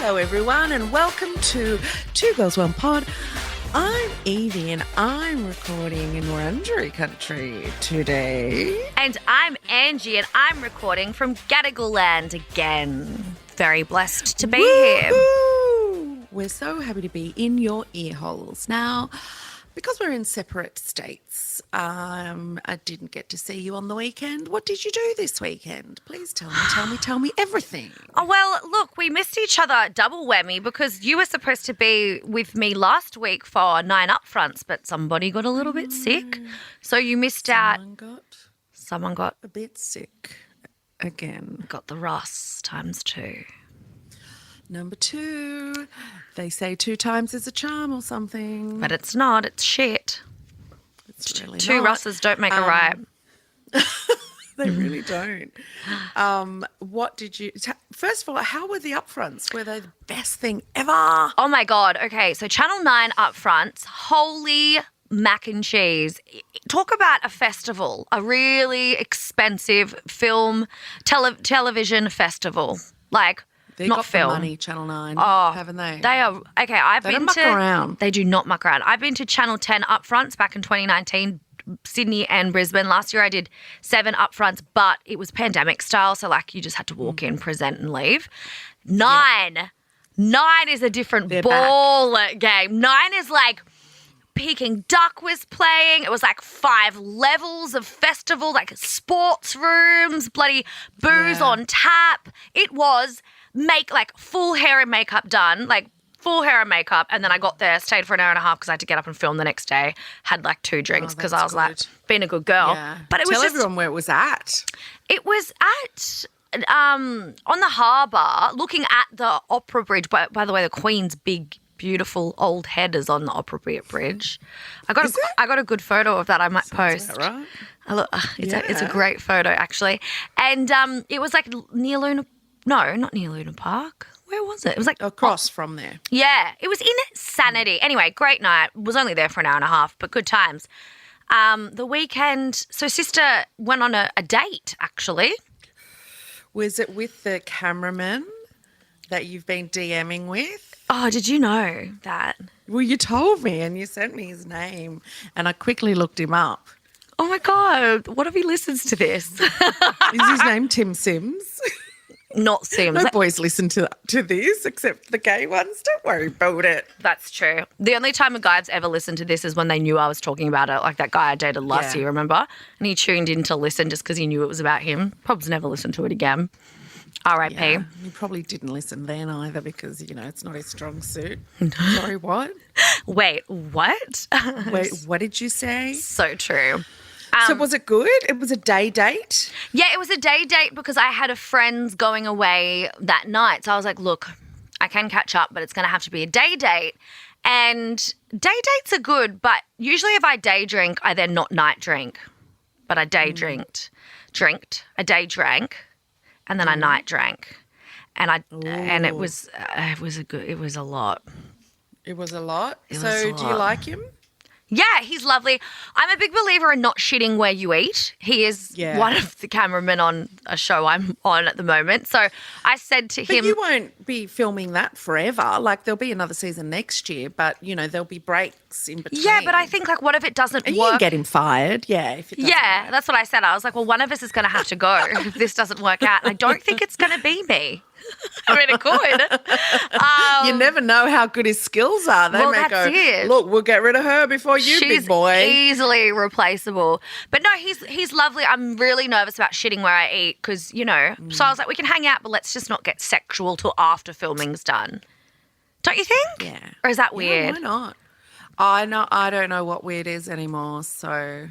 Hello, everyone, and welcome to Two Girls, One Pod. I'm Yvie, and I'm recording in Wurundjeri country today. And I'm Angie, and I'm recording from Gadigal land again. Very blessed to be here. We're so happy to be in your ear holes. Now, because we're in separate states, I didn't get to see you on the weekend. What did you do this weekend? Please tell me everything. Oh, well, look, we missed each other double whammy because you were supposed to be with me last week for 9 upfronts, but somebody got a little bit sick. So you missed out. Someone got a bit sick again. Got the Ross times 2. Number 2, they say 2 times is a charm or something. But it's not. It's shit. It's really Two not. Rosses don't make a right. They really don't. What did you... First of all, how were the upfronts? Were they the best thing ever? Oh, my God. Okay, so Channel 9 upfronts, holy mac and cheese. Talk about a festival, a really expensive film, television festival. Like... They not got film. The money, Channel 9, haven't they? They are, okay, They don't muck around. They do not muck around. I've been to Channel 10 upfronts back in 2019, Sydney and Brisbane. Last year I did 7 upfronts, but it was pandemic style, so like you just had to walk in, present and leave. 9 is a different ball game. 9 is like... Peking Duck was playing. It was like 5 levels of festival, like sports rooms, bloody booze on tap. It was full hair and makeup done, like full hair and makeup. And then I got there, stayed for an hour and a half because I had to get up and film the next day. Had like 2 drinks because I was like being a good girl. Yeah. But it was Tell everyone where it was at. It was at on the harbour, looking at the Opera Bridge. By the way, the Queen's big, beautiful old head is on the Opera Bridge. I got a good photo of that. I might post. Is that right? It's a great photo actually, and it was like near Luna. No, not near Luna Park. Where was it? It was like across from there. Yeah, it was in Sanity. Anyway, great night. Was only there for an hour and a half, but good times. The weekend. So sister went on a date actually. Was it with the cameraman that you've been DMing with? Oh, did you know that? Well, you told me and you sent me his name and I quickly looked him up. Oh, my God. What if he listens to this? Is his name Tim Sims? Not Sims. No boys listen to this except the gay ones. Don't worry about it. That's true. The only time a guy's ever listened to this is when they knew I was talking about it, like that guy I dated last year, remember? And he tuned in to listen just because he knew it was about him. Probably never listened to it again. R.I.P. Yeah, he probably didn't listen then either because, it's not his strong suit. Sorry, what? Wait, what? Wait, what did you say? So true. So was it good? It was a day date? Yeah, it was a day date because I had a friend going away that night. So I was like, look, I can catch up, but it's going to have to be a day date. And day dates are good, but usually if I day drink, I then not night drink. But I day drank, a day drank. And then I night drank, and it was a lot. It was a lot. Do you like him? Yeah, he's lovely. I'm a big believer in not shitting where you eat. He is one of the cameramen on a show I'm on at the moment. So I said to him... But you won't be filming that forever. Like, there'll be another season next year, but, there'll be breaks in between. Yeah, but I think, like, what if it doesn't work? You can get him fired, if it doesn't work. That's what I said. I was like, well, one of us is going to have to go if this doesn't work out. I don't think it's going to be me. I mean, it could. You never know how good his skills are. They may go, look, we'll get rid of her before you, big boy. She's easily replaceable. But no, he's lovely. I'm really nervous about shitting where I eat because, so I was like, we can hang out, but let's just not get sexual till after filming's done. Don't you think? Yeah. Or is that weird? Why not? I don't know what weird is anymore, so...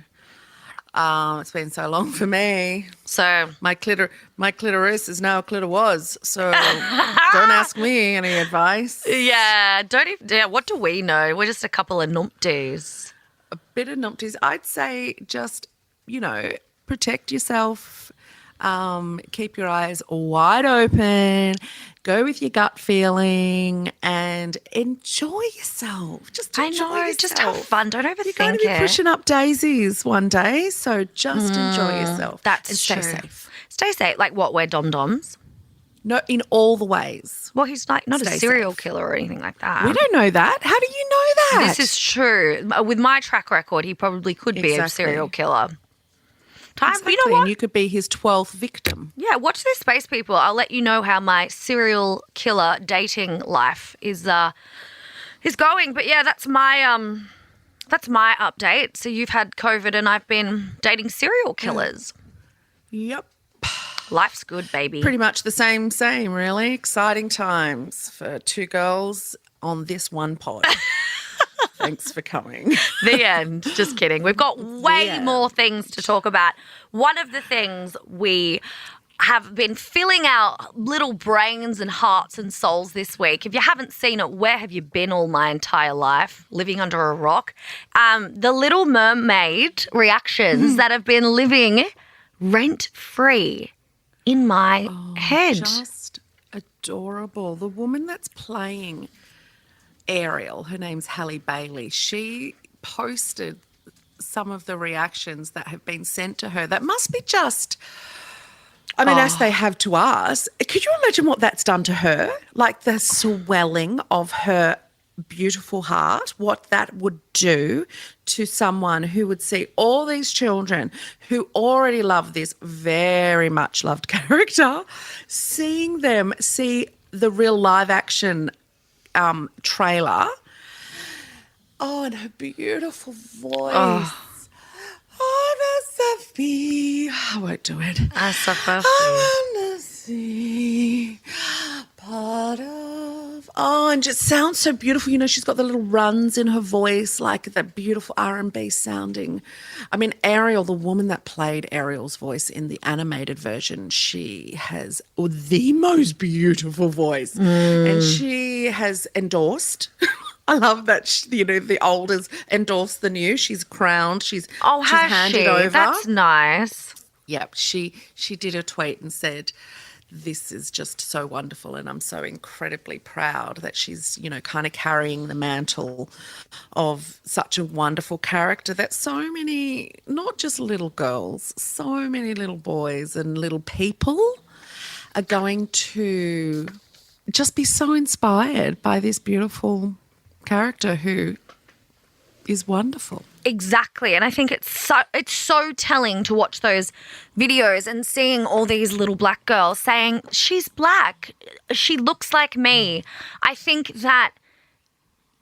it's been so long for me. So my clitoris is now a clitoris. So don't ask me any advice. Yeah, what do we know? We're just a couple of numpties. A bit of numpties. I'd say just, protect yourself. Keep your eyes wide open. Go with your gut feeling and enjoy yourself. Just enjoy yourself. Just have fun. Don't overthink it. You're going to be pushing up daisies one day, so just enjoy yourself. That's and true. Stay safe. Stay safe. Like what? Wear dom-doms? No, in all the ways. Well, he's not a Stay serial safe. killer or anything like that. We don't know that. How do you know that? This is true. With my track record, he probably could be a Exactly. serial killer. Exactly. You know what? And you could be his 12th victim. Yeah, watch this space, people. I'll let you know how my serial killer dating life is going. But yeah, that's my update. So you've had COVID and I've been dating serial killers. Yep. Life's good, baby. Pretty much the same, really. Exciting times for two girls on this one pod. Thanks for coming. The end. Just kidding. We've got way more things to talk about. One of the things we have been filling our little brains and hearts and souls this week. If you haven't seen it, where have you been all my entire life? Living under a rock. The Little Mermaid reactions that have been living rent-free in my head. Just adorable. The woman that's playing Ariel, her name's Halle Bailey, she posted some of the reactions that have been sent to her. That must be just, I mean, as they have to us. Could you imagine what that's done to her? Like the swelling of her beautiful heart, what that would do to someone who would see all these children who already love this very much loved character, seeing them see the real live action trailer. Oh, and her beautiful voice. Oh, Sophie. I won't do it. I want to see part of. Oh, and just sounds so beautiful. You know, she's got the little runs in her voice, like that beautiful R&B sounding. I mean, Ariel, the woman that played Ariel's voice in the animated version, she has the most beautiful voice. And she has endorsed. I love that, you know, the old has endorsed the new. She's crowned. She's handed over. That's nice. Yep. She did a tweet and said, this is just so wonderful and I'm so incredibly proud that she's, you know, kind of carrying the mantle of such a wonderful character that so many, not just little girls, so many little boys and little people are going to just be so inspired by this beautiful character who is wonderful. Exactly. And I think it's so telling to watch those videos and seeing all these little black girls saying, she's black, she looks like me. I think that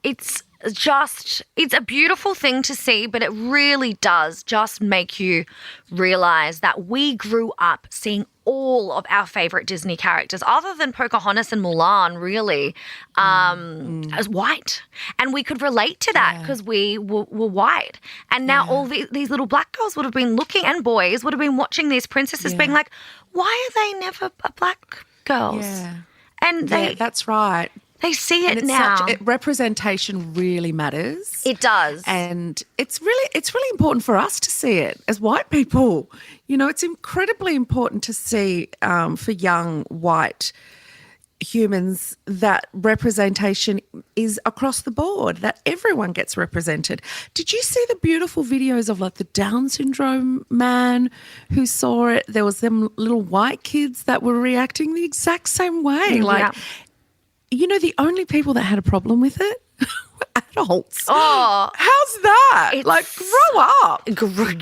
it's a beautiful thing to see, but it really does just make you realize that we grew up seeing all of our favourite Disney characters, other than Pocahontas and Mulan, really, as white. And we could relate to that because we were white. And now all these little black girls would have been looking, and boys would have been watching these princesses being like, why are they never black girls? Yeah. And that's right. They see it and now. Representation really matters. It does. And it's really important for us to see it as white people. You know, it's incredibly important to see for young white humans that representation is across the board, that everyone gets represented. Did you see the beautiful videos of like the Down syndrome man who saw it? There was them little white kids that were reacting the exact same way. You know, the only people that had a problem with it were adults. Oh. How's that? Grow up.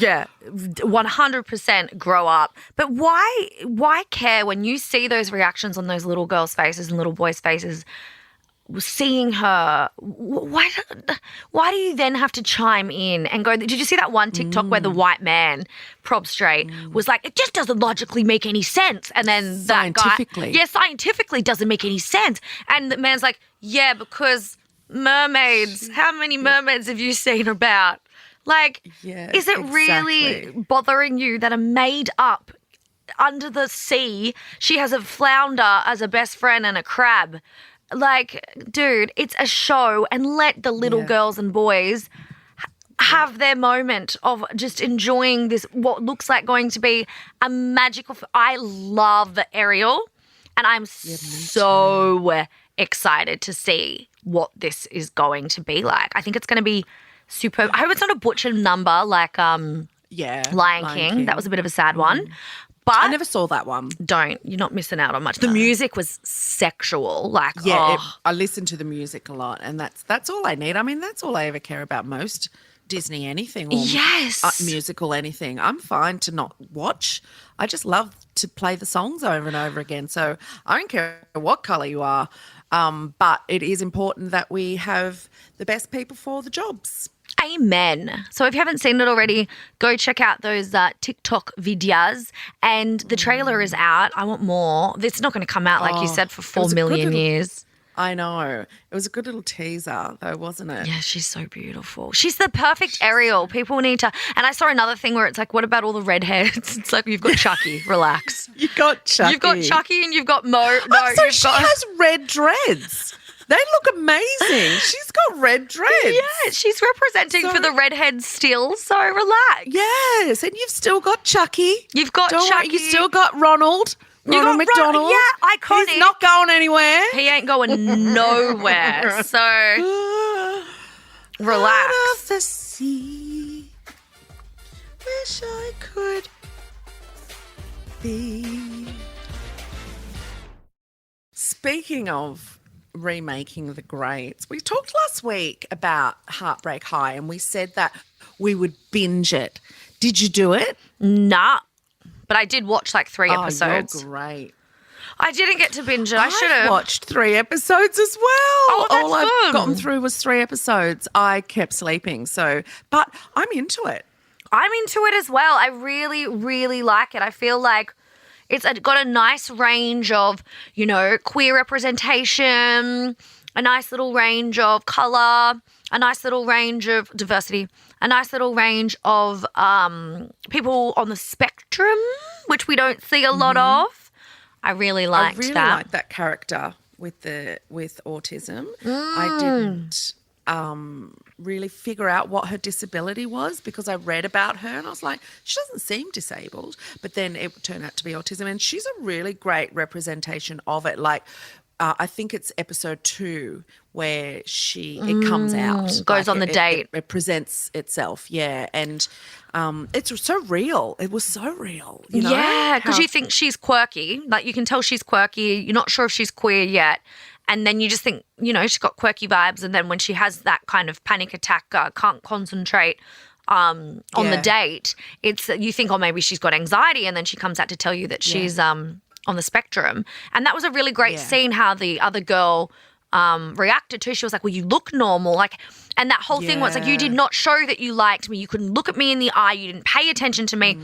Yeah, 100% grow up. But why care when you see those reactions on those little girls' faces and little boys' faces, seeing her? Why do you then have to chime in and go, did you see that one TikTok where the white man, prob straight, was like, it just doesn't logically make any sense. And then that guy, scientifically doesn't make any sense. And the man's like, yeah, because mermaids, how many mermaids have you seen about? Like, is it really bothering you that a made up under the sea, she has a flounder as a best friend and a crab? Like, dude, it's a show, and let the little girls and boys have their moment of just enjoying this, what looks like going to be a magical. I love Ariel, and I'm so excited to see what this is going to be like. I think it's going to be superb. I hope it's not a butcher number like Lion King. That was a bit of a sad one. But I never saw that one. don't. You're not missing out on much. The music was sexual. Like, Yeah, I listen to the music a lot, and that's all I need. I mean, that's all I ever care about most. Disney anything or Yes. musical anything. I'm fine to not watch. I just love to play the songs over and over again. So I don't care what colour you are, but it is important that we have the best people for the jobs. Amen. So if you haven't seen it already, go check out those TikTok videos. And the trailer is out. I want more. It's not going to come out, like you said, for 4 million years. I know. It was a good little teaser, though, wasn't it? Yeah, she's so beautiful. She's the perfect Ariel. People need to. And I saw another thing where it's like, what about all the redheads? It's like, you've got Chucky. Relax. You've got Chucky. You've got Chucky and you've got Mo. No, I'm sorry, you've she got. has red dreads. They look amazing. She's got red dreads. Yeah, she's representing for the redheads still. So relax. Yes, and you've still got Chucky. You've got Don't Chucky. worry, you still got Ronald. Ronald McDonald. Yeah, iconic. He's not going anywhere. He ain't going nowhere. So relax. Out of the sea, wish I could be. Speaking of remaking the greats, we talked last week about Heartbreak High, and we said that we would binge it. Did you do it? Nah. But I did watch like 3 Oh, episodes. you're great. I didn't get to binge it. I should have. watched 3 episodes as well. Oh, that's All I've good. gotten through was 3 episodes. I kept sleeping. But I'm into it. I'm into it as well. I really, really like it. I feel like it's got a nice range of, queer representation, a nice little range of colour, a nice little range of diversity, a nice little range of people on the spectrum, which we don't see a lot of. I really liked that. I really liked that character with autism. I didn't really figure out what her disability was because I read about her and I was like, she doesn't seem disabled. But then it turned out to be autism, and she's a really great representation of it. Like, I think it's episode 2 where it comes out. Goes on the date. It presents itself, yeah. And it's so real. It was so real, Yeah, because How- you think she's quirky. Like, you can tell she's quirky. You're not sure if she's queer yet. And then you just think, she's got quirky vibes. And then when she has that kind of panic attack, can't concentrate on the date, you think, maybe she's got anxiety. And then she comes out to tell you that she's on the spectrum. And that was a really great scene how the other girl reacted to. She was like, well, you look normal. And that whole thing was like, you did not show that you liked me. You couldn't look at me in the eye. You didn't pay attention to me.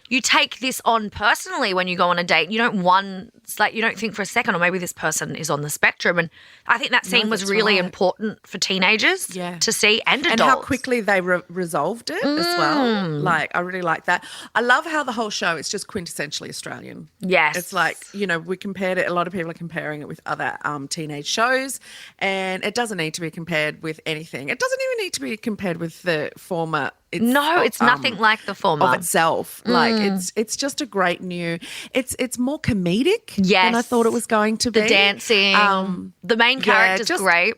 You take this on personally when you go on a date. You don't think for a second, or maybe this person is on the spectrum. And I think that scene was really important for teenagers to see and adults. And how quickly they resolved it as well. Like, I really like that. I love how the whole show is just quintessentially Australian. Yes. It's like, we compared it, a lot of people are comparing it with other teenage shows, and it doesn't need to be compared with anything. It doesn't even need to be compared with the former. It's nothing like the former. Of itself. Like, it's just a great new, it's more comedic than I thought it was going to be. The dancing, the main character's great.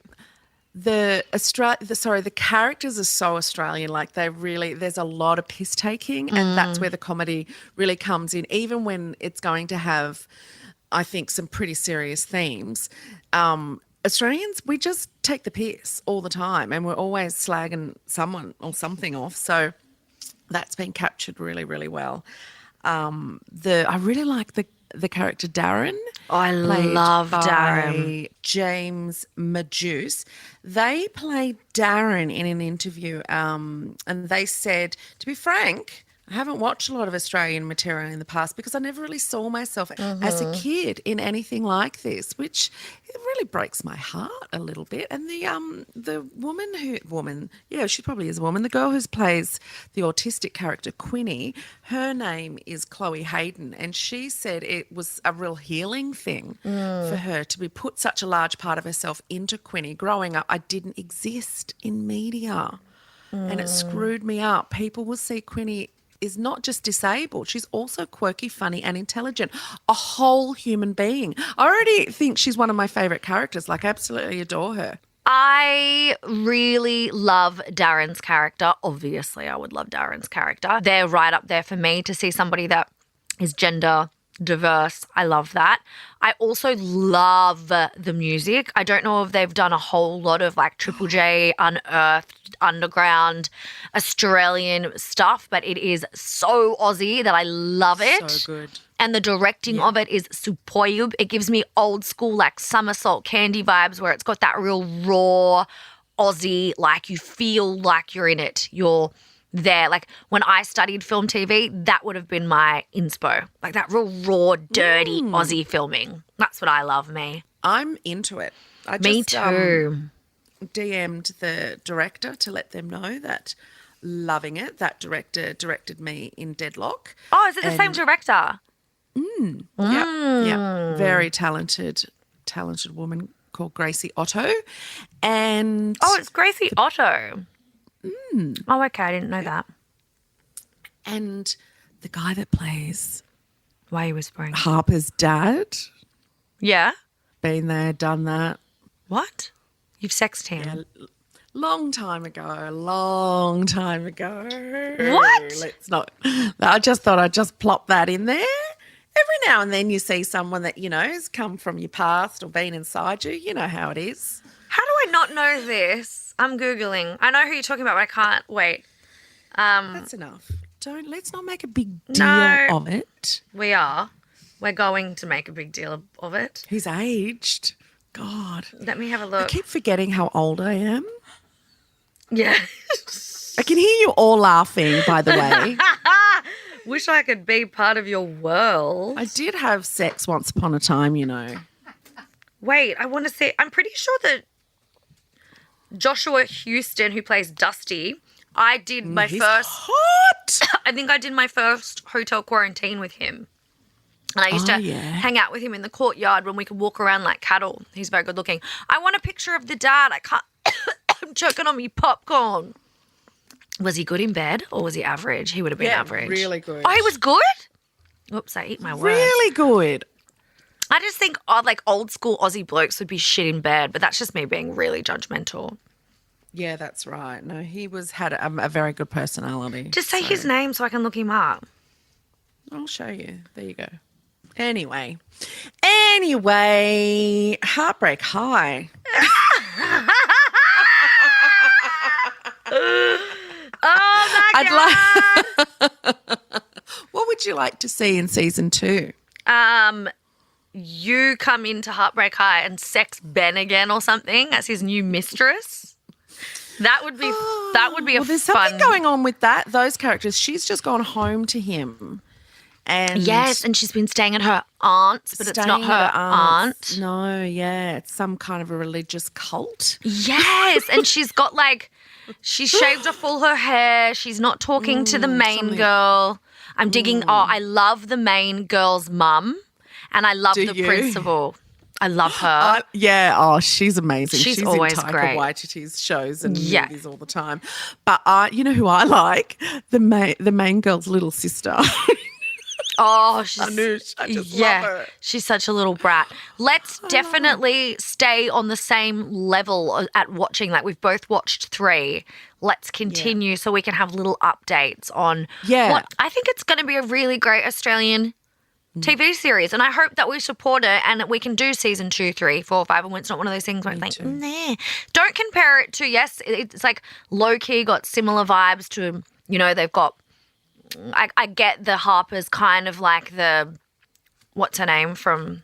The characters are so Australian. Like, there's a lot of piss taking, and that's where the comedy really comes in. Even when it's going to have, I think, some pretty serious themes. Australians, we just take the piss all the time, and we're always slagging someone or something off. So that's been captured really, really well. I really like the character Darren. I love Darren. James Majuice. They played Darren in an interview, and they said, to be frank, I haven't watched a lot of Australian material in the past because I never really saw myself as a kid in anything like this, which it really breaks my heart a little bit. And the woman, she probably is a woman, the girl who plays the autistic character Quinny, her name is Chloe Hayden, and she said it was a real healing thing for her to be put such a large part of herself into Quinny. Growing up, I didn't exist in media, and it screwed me up. People will see Quinny is not just disabled, she's also quirky, funny and intelligent, a whole human being. I already think she's one of my favourite characters. Like, I absolutely adore her. I really love Darren's character. Obviously, I would love Darren's character. They're right up there for me to see somebody that is gender diverse. I love that. I also love the music. I don't know if they've done a whole lot of like Triple J, Unearthed, Underground, Australian stuff, but it is so Aussie that I love it. So good. And the directing of it is superb. It gives me old school like Somersault Candy vibes where it's got that real raw Aussie, like you feel like you're in it. You're there. Like when I studied film TV, that would have been my inspo. Like that real raw, dirty Aussie filming. That's what I love, me. I'm into it. I Me just, too. DM'd the director to let them know that loving it. That director directed me in Deadlock. Oh, is it the same director? Yeah. Very talented woman called Gracie Otto. And Oh, it's Gracie Otto. Oh, okay. I didn't know that. and the guy that plays Why are you whispering? Harper's dad, Yeah. been there, done that. What? You've sexed him. Long time ago. What? Let's not. I just thought I'd just plop that in there. Every now and then you see someone that, you know, has come from your past or been inside you. You know how it is. How do I not know this? I'm Googling. I know who you're talking about, but I can't wait. That's enough. Let's not make a big deal No. of it. We're going to make a big deal of it. He's aged. God. Let me have a I look. keep forgetting how old I am. Yeah. I can hear you all laughing, by the way. Wish I could be part of your world. I did have sex once upon a time, you know. Wait, I want to say, I'm pretty sure that Joshua Houston, who plays Dusty, I did my He's first, hot. I think I did my first hotel quarantine with him. And I used to hang out with him in the courtyard when we could walk around like cattle. He's very good looking. I want a picture of the dad. I can't, I'm choking on me popcorn. Was he good in bed or was he average? He would have been average. Really good. Oh, he was good? Oops, I eat my words. Really good. I just think like old school Aussie blokes would be shit in bed, but that's just me being really judgmental. Yeah, that's right. No, he had a very good personality. Just say his name so I can look him up. I'll show you. There you go. Anyway, Heartbreak High. Oh my God. What would you like to see in season 2? You come into Heartbreak High and sex Ben again or something as his new mistress. That would be a There's fun. something going on with those characters. She's just gone home to him. And Yes, and she's been staying at her aunt's, but it's not her aunt. No, yeah, it's some kind of a religious cult. Yes, and she's got like, she shaved off all her hair. She's not talking to the main girl. I'm digging. Oh, I love the main girl's mum, and I love the principal. I love her. She's amazing. She's always in Taika great. Waititi's shows and movies all the time. But you know who I like? The main girl's little sister. Oh, she's Anush. I just love her. She's such a little brat. Let's definitely stay on the same level at watching. Like we've both watched 3. Let's continue so we can have little updates on what I think it's going to be a really great Australian TV series. And I hope that we support it and that we can do season 2, 3, 4, 5. And it's not one of those things where it's like, nah. Don't compare it to, it's like low-key got similar vibes to, you know, they've got, I get the Harper's kind of like the, what's her name from,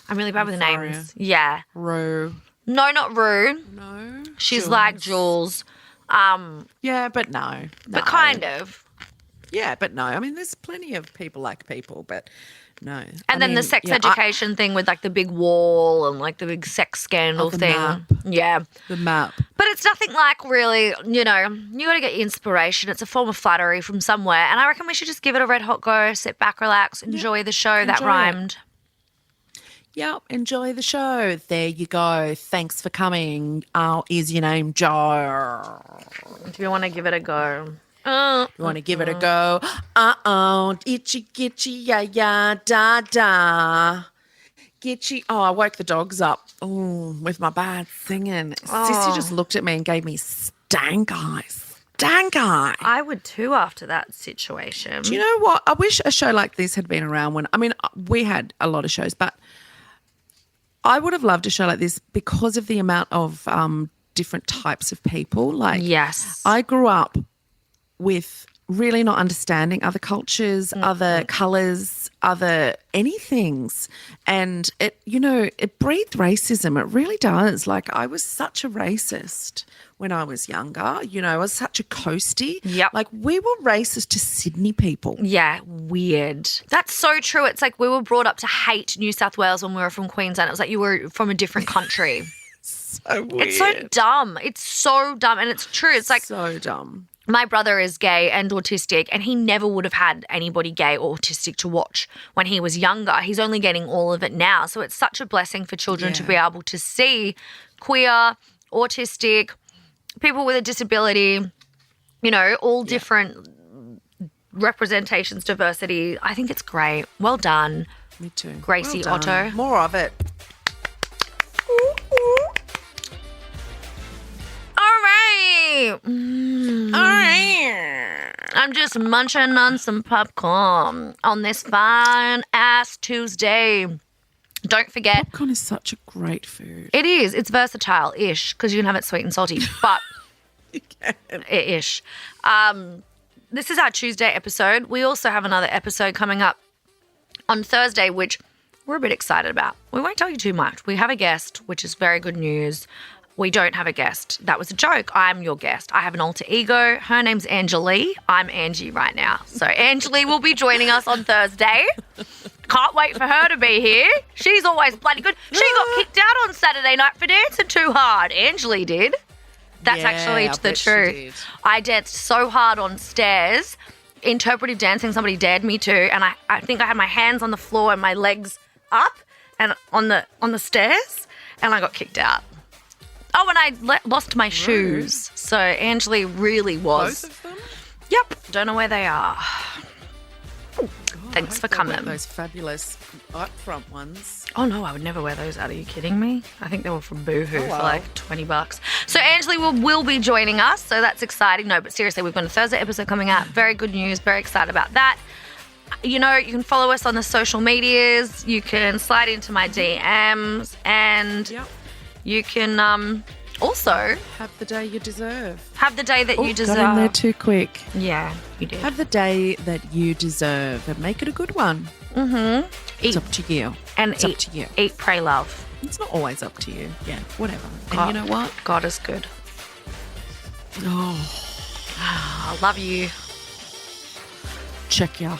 I'm really bad with the names. Yeah. Rue. No, not Rue. No. She's Jules. like Jules. Yeah, but no. But kind of. Yeah, but no. I mean, there's plenty of people like people, but no. And then the sex education thing with like the big wall and like the big sex scandal the thing. map. Yeah. The map. But it's nothing like really, you know, you got to get your inspiration. It's a form of flattery from somewhere. And I reckon we should just give it a red hot go, sit back, relax, enjoy the show. That rhymed. Yep, enjoy the show. There you go. Thanks for coming. Is your name Joe? If you want to give it a go. You want to give it a go? Itchy, gitchy, ya, ya, da, da. sketchy. Oh, I woke the dogs up with my bad singing. Sissy just looked at me and gave me stank eyes. Stank eye. I would too after that situation. Do you know what? I wish a show like this had been around we had a lot of shows, but I would have loved a show like this because of the amount of different types of people. Like, yes. I grew up with really not understanding other cultures, other colours, other anythings. And it breathed racism. It really does. Like, I was such a racist when I was younger. I was such a coastie. Yep. Like, we were racist to Sydney people. Yeah, weird. That's so true. It's like we were brought up to hate New South Wales when we were from Queensland. It was like you were from a different country. So weird. It's so dumb. It's so dumb. And it's true. It's like so dumb. My brother is gay and autistic, and he never would have had anybody gay or autistic to watch when he was younger. He's only getting all of it now. So it's such a blessing for children to be able to see queer, autistic, people with a disability, all different representations, diversity. I think it's great. Well done. Me too. Gracie Well done. Otto. More of it. All right. I'm just munching on some popcorn on this fine ass Tuesday. Don't forget. Popcorn is such a great food. It is. It's versatile-ish because you can have it sweet and salty, but You can. ish. This is our Tuesday episode. We also have another episode coming up on Thursday, which we're a bit excited about. We won't tell you too much. We have a guest, which is very good news. We don't have a guest. That was a joke. I'm your guest. I have an alter ego. Her name's Angie. I'm Angie right now. So Angie will be joining us on Thursday. Can't wait for her to be here. She's always bloody good. She got kicked out on Saturday night for dancing too hard. Angie did. That's actually the truth. I danced so hard on stairs. Interpretive dancing, somebody dared me to, and I think I had my hands on the floor and my legs up and on the stairs, and I got kicked out. Oh, and I lost my shoes. So Angie really was. Both of them? Yep. Don't know where they are. God, Thanks for I hope they wear coming. Those fabulous up front ones. Oh, no, I would never wear those out. Are you kidding me? I think they were from Boohoo wow. for like $20. So Angie will be joining us. So that's exciting. No, but seriously, we've got a Thursday episode coming out. Very good news. Very excited about that. You can follow us on the social medias. You can slide into my DMs and you can also have the day you deserve. Have the day that you deserve. Got in there too quick. Yeah, you did. Have the day that you deserve and make it a good one. Mm-hmm. It's up to you. And it's up to you. Eat, pray, love. It's not always up to you. Yeah, whatever. God, and you know what? God is good. Oh, I love you. check ya.